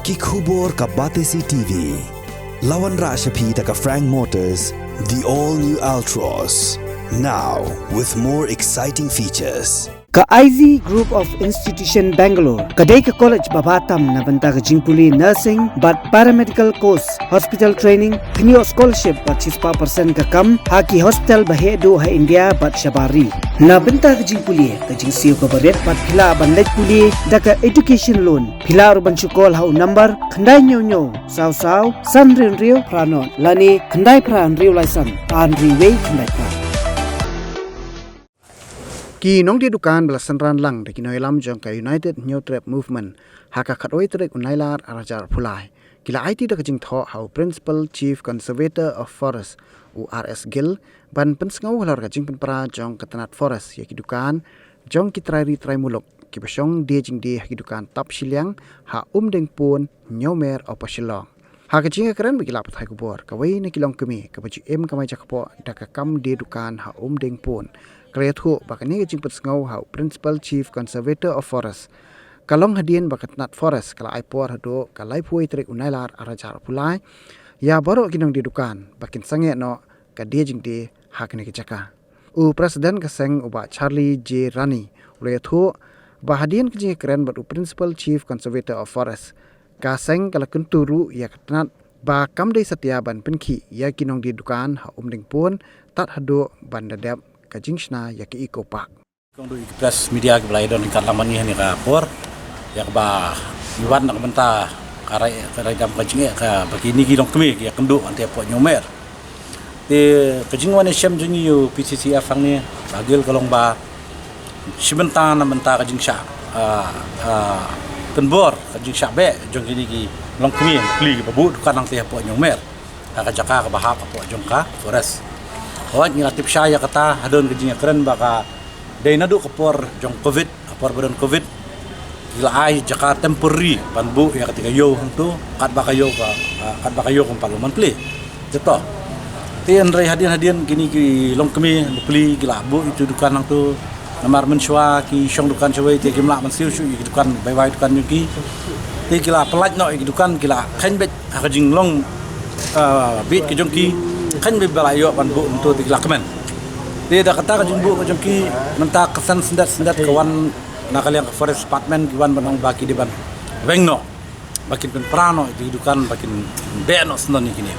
Kikubor ka Batesi TV. Lawan Rashapi taka Frank Motors, the all-new Altros. Now, with more exciting features. Ka IZ Group of Institution Bangalore, kadai ka college babatam na banta ka jingpuli nursing but paramedical course, hospital training, pinyo scholarship but 6% ka kam, haki hospital bahedo ha India but shabari. Na banta ka jingpuli, ka jingsiyo ka baret but pila bandaj puli, daka education loan, pila urban chukol ha number, kandai nyo, saw, san rio pranon, lani kandai pran rio laisan, pan riway kandai pran. Ki nong di dukan belasan ran lang deki noi lam jong ka United New Trap Movement haka khatoi trek unailar arajar phulai kila IT da kajing tho how Principal Chief Conservator of Forest URS Gill ban pensngau halar kajing penpra jong katanat forest ya ki dukan jong ki trai mulok ki basong de jing de ki dukan tap shiliang ha deng pun nyomer opashilong ha kajing keren bagi lap thai kubor kawai ne kilong kemi ka baji kamai jakpo da ka kam de dukan ha deng pun Kreatu bakani kajing persngau hau Principal Chief Conservator of Forest. Kalong hadian bakatnat forest kala aipor hado kalai puai trek unailar arajar pulai. Ya baru kinong didukan bakin sange no kadia jing de hakne kejaka. Presiden kaseng uba Charlie J Rani. Kreatu bahadian kajing keren batu Principal Chief Conservator of Forest. Kaseng kala kenturu ya katnat ba kam dei satya ban penki ya kinong didukan hau ding pun tat hado bandadap kajing shna ya ke Eco Park. Kong do press media ke belai don kat laman ni hani ka por ya ba yuan nak benta karai dam kajing ka begini ki dong kemi ya kendu ante po nyomer. Te kajing wan syam jungi yu PCCF fang ni bagil kalong ba sibenta na benta kajing sya penbor kajing sya be jong kini ki long kemi pli babu dukan nang te po nyomer. Ka jaka ka bahak po jong ka forest. Awak ngilatip saya kata hadon kejingnya keren baka day nadu kapor jong covid kapor badan covid gila ai jaka temporary panbu ya ketika yo tu kat baka yo kong parlemen pli jeto tien rai hadian kini ki long kemi pli gila bu itu dukan nang tu namar mensua ki syong dukan cewai te kimla mensiu syu ki dukan bai dukan yuki te gila pelaj no ki dukan gila khain bet kajing long bit ki jong ki kan be balayo pan bu untuk dilakukan. Dia dah kata kajung bu kajung ki mentah kesan sendat kawan nakal yang forest department kawan banang baki di ban. Wengno, bakin pen prano dihidukan bakin beno senon ni kini.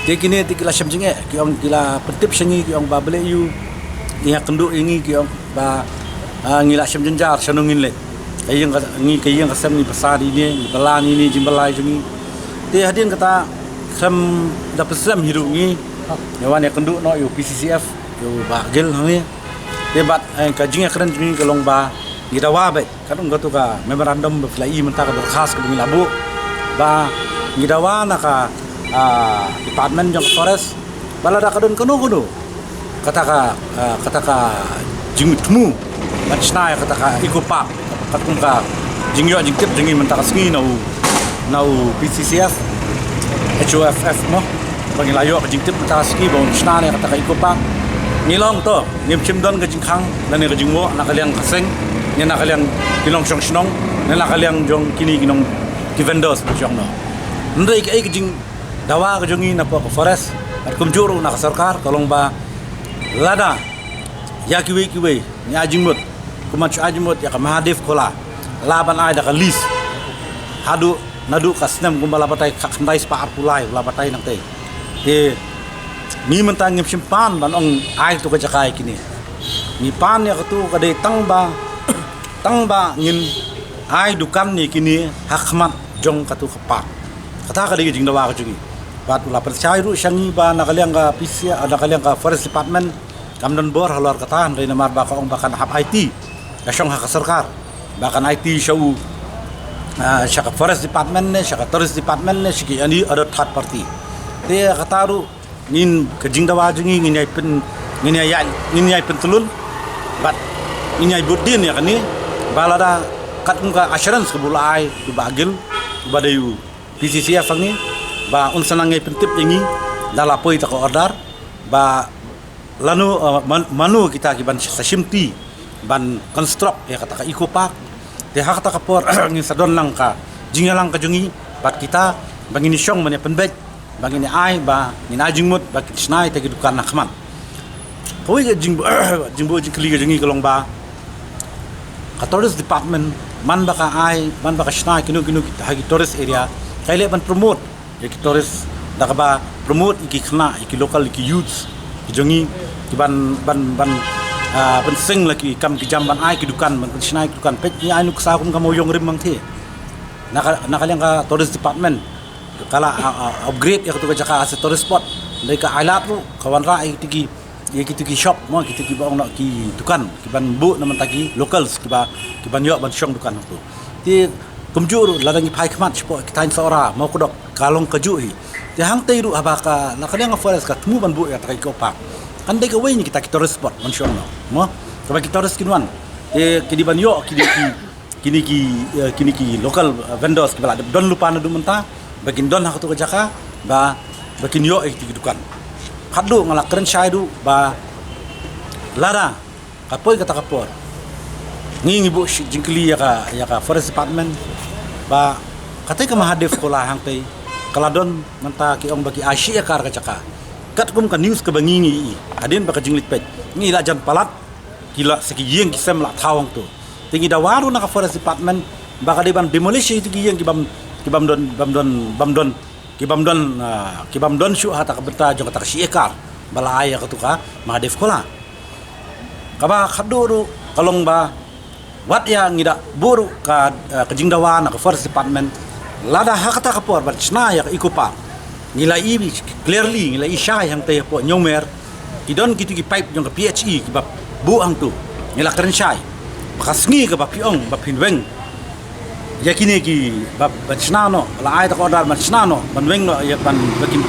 Dia kini tikila syamjinge ki om kila pentip sengi ki om babele yu. Ia kenduk ini ki om ba ngila syamjenjar sanungin le. Kayang kasam ni besar ini, belan ini jimbelai jungi. Dia hadian kata sam dapat sam hidup ni yawan yang kenduk no yu PCCF yu bagil hangi debat kajing keren ni kalong ba gidawa baik kadung gatu ka memorandum berflai mentah ka berkhas ke bungi labu ba gidawa naka department jong forest balada kadun kuno kata ka jing temu macna kata ka Eco Park katung ka jing yo jing tip jingi mentah ka sengi nau PCCF HOFF no bagi layo ka jingtip taski bon sna ne kata ka Eco Park ngilong to ngim chimdon ka jingkhang dan ne ka jingmo nakaliang kaseng ne nakaliang kilong syong snong ne nakaliang jong kini kinong ki vendors jong no ndai ka jing dawa ka jongi na po forest at kumjuro na ka sarkar kalong ba lada ya kiwe ni ajingmut kumach ajingmut ya ka mahadif kola laban ai da ka list hadu nadu kasnem kumbala batai kakandai spa pulai la batai nang te mi mentang ngim simpan ban ong ai tu kajakai kini mi pan ya tu kadai tangba ngin ai dukan ni kini hakmat jong katu kepak kata kadai jing dawa ka jungi bat la percaya ru syangi ba nakaliang ka PC ada kaliang ka forest department kamdon bor halor kata ndai namar ba ka ong bakan hap IT kasong hak sarkar bakan IT show syaka forest department ne syaka tourist department ne syaki ani ada third party dia kataru ngin kejing dawa jungi ngin yai pen tulun bat ngin yai budin ya kani balada kat muka assurance ke bulai du bagil badayu PCCF ni ba unsanang ngai pentip yengi dala poi ta ko order ba lanu manu kita kiban sasimti ban construct ya kata ka Eco Park dia hak ta kapor ngin sadon lang ka jingalang ka jungi Bat kita bangini syong mane penbet bangini ai ba ni najingmut ba kisnai te dukan nakman. Koi ke jingbo jingkli ke jingi kolong ba. Ka tourist department man ba ka ai man ba ka snai kinu kita hagi tourist area kaile ban promote ya ki tourist da ka ba promote iki khna iki local iki youths ki jongi ki ban sing lagi kam ki jamban ai ki dukan ban snai ki dukan pet ni ai nuk sa kum kamu yong rim mang the nakaliang ka tourist department kala upgrade ya tu ka jaka as tourist spot dai ka ailat ru kawan ra ai tigi ya ki shop mo ki baong nak ki dukan ki ban bu naman tagi locals ki ban yo ban syong dukan tu ti kumjur ladang pai khmat spo ki tain sora mau kodok kalong kaju hi ti hang tei ru abaka nakaliang ka forest ka tmu ban bu ya takai ko pak kan dai ka wei ni kita ki tourist spot man syong no mo ka ki tourist kinwan ki di ban yo kini ki local vendors ki bala don lupa na dumenta bakin don hak tu ka jaka ba bakin yo ki dukan hadu ngala keren syai du ba lara kapoi kata kapor ngi bu jingkli ya ka forest department ba katai ka mahadef kola hang tei kaladon menta ki ong bagi asia kar ka jaka kat kum ka news ka bangi adin ba ka jinglit pet ngi la jan palat kila seki yeng kisem la thawang tu tinggi dawaru na ka forest department ba ka deban demolish itu yeng ki bam don syu hata ka benta jong kata si ekar bala aya ka tuka mahadef kola kaba khaduru kalong ba wat ya ngida buru ka jingdawa na ka forest department lada hakata ka por bat sna ya ikupa ngila ibi clearly ngila isya yang te po nyomer kidon gitu ki pipe jong ka PHE ki bab buang tu ngila keren syai bakasngi ka ba piong ba pinweng yakini ki bab sna no la ai ta ko dar ban sna no ban weng no ya ban bakin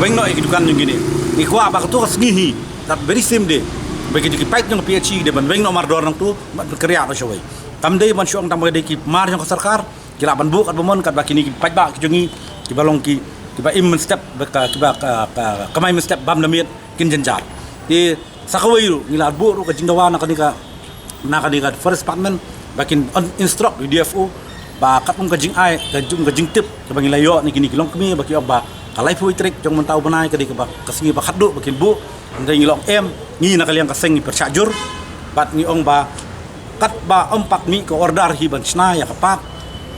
weng no ki dukan ngini ni ko ba ka tu kasngi hi that very same day bagi di pipe yang PHE de ban weng no mar dor nang tu ban kerja no showai tam dei ban syong tam de ki mar yang sarkar kila ban bu kat bomon kat bakini ki pipe ba ki jongi ki balong ki ba im step ba ki ba kamai step bam lamit kin jenjar ti sakawai ru ngila bu ru ka jingdawa na kanika forest department bakin instruct di DFO ba kat ka jing ai ka jing tip ka bangila yo ni kini kilong kami baki ba kalai fu trik jong mentau banai ka di ka ba kasngi ba khaddu bakin bu ndai ngilong ngi na kaliang kaseng ni persyajur bat ni ong ba kat ba empat mi ko order hi ban sna ya kapak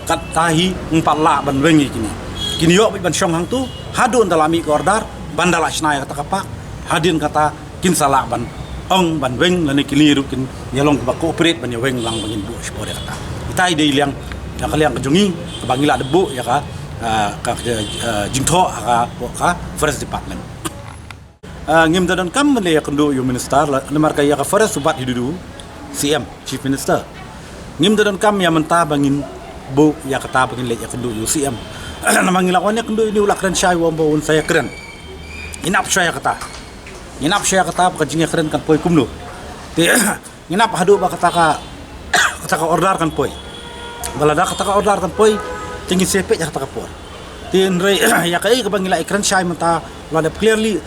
kat tahi empat la ban wengi kini yo ban syong hang tu hadun dalami ko order bandala sna ya kata kapak hadin kata kin sala ban ong ban weng lani kini rukin nyalong ba cooperate ban weng lang bangin bu spore kata itai de liang ya kaliang kejongi bangila debu ya ka jingtho ka forest department ngim dan kam le kundu yu minister lemar kaya ka forest subat hidudu CM chief minister ngim dan kam ya menta bangin bu ya kata bangin le ya kundu yu CM namang ilakonnya kundu ini ulak keren syai wombo un saya keren inap syai kata ka jinga keren kan poi kumnu ti inap hadu ba kata ka order kan poi balada kata ka order kan poi tinggi sepe ya kata ka por ti nre ya kai ka bangila keren syai menta wala clearly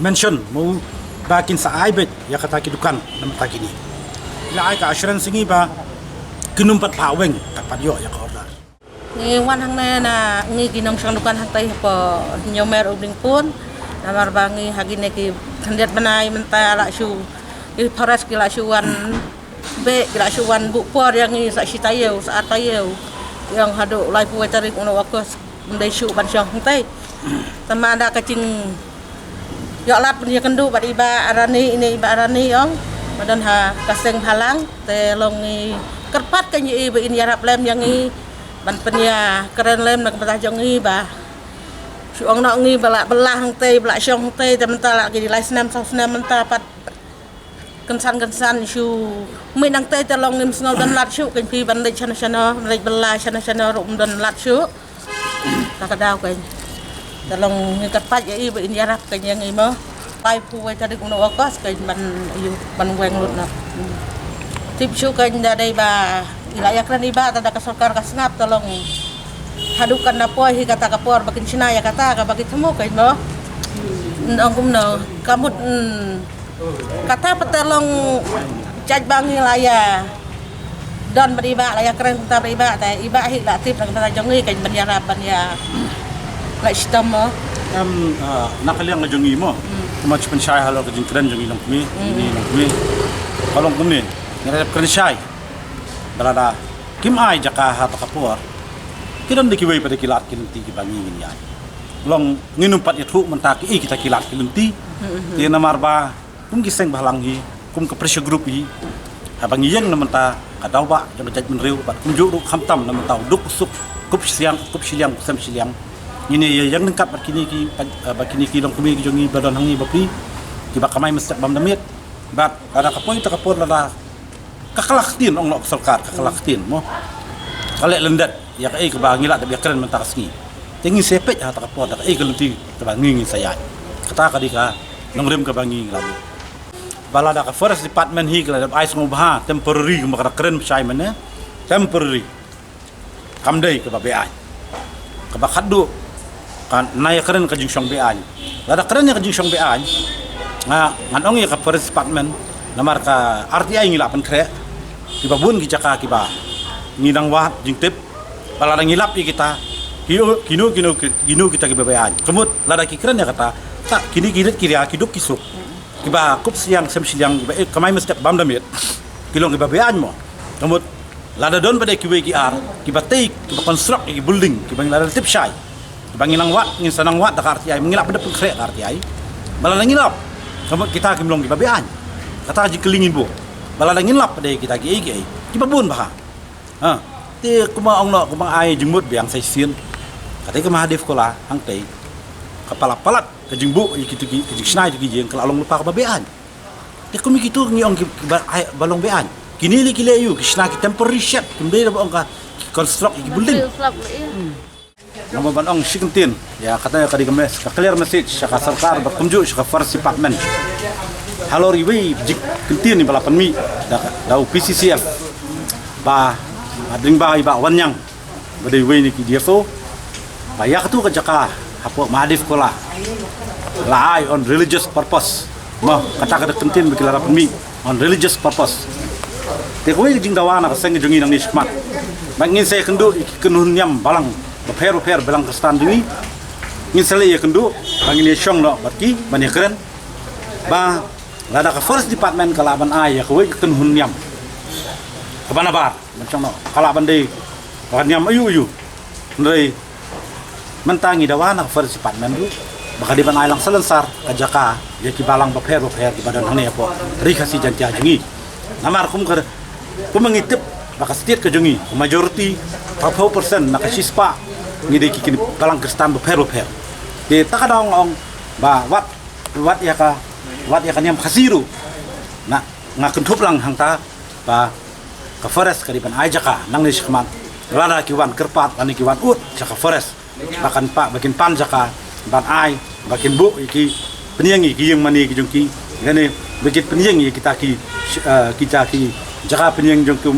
mention mau bakin sa aibet ya kata kidukan nam tagini la ai ka assurance singi ba kinumpat paweng kapat yo ya ka order ngi wan hang na ngi ginong sang dukan hang tai po nyomer ubing pun namar bangi hagine ki kandiat banai menta la shu i paras ki la shuan be ki la shuan bu por yang ngi sa sitayeu sa atayeu yang hadu lai pu tarik uno wakos ndai shu ban syong hang tai tama ada kacing yo lat punya kendu bad iba arani ini iba arani yong badan ha kaseng halang te longi kerpat kan yi iba ini arab lem yang i ban penya keren lem nak betah jongi ba suang nak ngi bala belah hang tei bala syong tei te menta la gi lai senam menta pat kensan shu mai nang tei te long ngim sngal dan lat shu kan pi ban le chana le bela chana rum dan lat shu tak ada kan dalong ngikat ya iba ini arab kan yang imo pai pu wai tadi kuno wakos kan ban weng lut na tip shu kan dai ba ilayak ran iba tada ka sarkar ka snap tolong hadukan na po hi kata ka por bakin sinaya kata ka bakit mo kan mo angkum no kamut kata petelong caj bang hilaya don beriba lah ya keren kita beriba tapi iba hi lah tip nak kita jongi kan banyarapan ya like sistem mo nakaliang ka jongi mo kuma chupan shay halo ka jing kren jongi long kumi ni long kumi kalong kumi ngarep kren shay berada kim ai jaka ha takapor kiron dikiway pada kilat kilunti ki bangingin ya long nginumpat itu mentaki kita kilat kilunti dia namarba kum giseng bahalangi kum ke pressure group hi abang yang namenta kadau ba jang jaj menriu bat kum juru khamtam namenta duk suk kup siang sam siang ini yang nengkat bakini ki long kumi ki jongi badan hangi bapi ki bakamai mestak bam damit bat ada kapoi takapor lada kakalaktin ong nok sarkar kakalaktin mo kalek lendat ya kai ke bangilat biar keren mentak ski tinggi sepet ha takapor tak ai kelunti tebangi saya kata kadika nongrem ke bangi lalu balada ka forest department hi kala ais ngubah temporary makara keren sai mana temporary kamdai ke babai ke bakadu kan naya keren ke jungsong bai lada keren ke jungsong bai nganong ya ka forest department namar ka RTI ngilap pen kre ki babun ki jaka ki ba ngidang wat jingtip balada ngilap kita kino kita ki babai kemut lada ki keren ya kata tak kini kira kiduk kisuk kiba kup siang sem siang kamai mesti bam damit kilong kiba bean mo kamut lada don pada kiwe ki ar kiba teik kiba construct ki building kiba lada tip syai kiba ngilang wat ngin sanang wat dak RTI mengilap pada pengkrek RTI balada ngilap kamut kita kimlong kiba bean kata ji kelingin bu balada ngilap pada kita ki kiba bun bah ti kuma ong no kuma ai jengmut biang sai sien kata ke mahadif kola hang tei kepala palat kejengbu gitu snai gitu jeng kalau long lupa kebabean dia kumi gitu ngiong balong bean kini li kile yu kisna ki temporary shed kembali dah ong ka construct ki building nama ban ong shikentin ya katanya kadi kemes ka clear message ka sarkar berkunjuk ka forest department halo riwi jik kentin ni balapan mi da PCCF ba adring ba iba wanyang badai we ni ki DFO ba ya tu ka jaka apa madif kola lai on religious purpose mah kata kentin bagi larapan mi on religious purpose tekoi jing dawana seng jungi nang nismat bangin saya kendu kenun nyam balang per balang kestan jungi ngin sale ya kendu bangin ni syong lo barki bani keren ba lada ka forest department kalaban ai ya koi kenun nyam kabana bar macam no kalaban dei ban nyam ayu ndai mentangi dawana ka forest department du baka di ban ai lang salensar kajaka ya ki balang per di badan hane apa rikasi jantia jungi namar kum ker mengitip baka setiap ke jungi majority 40% nak sispa ngide ki balang kestan per di takadong ong ba wat ya kan yang khasiru na ngakentup lang hangta ba ka forest ka di ban ai jaka nang ni skman lada ki wan kerpat ani ki wan ut jaka forest bahkan pak bakin pan jaka ban ai bakin bu iki penyangi ki yang mani ki jongki ngane begitu penyangi kita ki jaka penyeng jong ki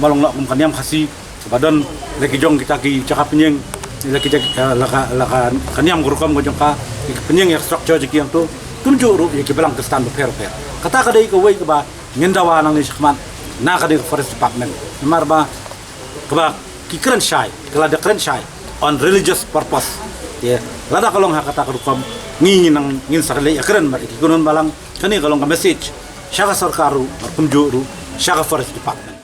balong lak kan yang khasi badan lagi jong kita ki jaka penyeng lagi laka kanyam gurukam go jongka penyeng yang structure jeki yang tu tunjuk ru ki balang ke stand per kata kadai ko wei ke ba ngendawa nang ni skman na kadai forest department mar ba ke ba ki keren syai kala de keren syai on religious purpose ya lada kalong hakata kadukam ngin sakale ya keren bar ki gunun balang kani kalong ka message syaka sarkaru berkunjuru syaka forest department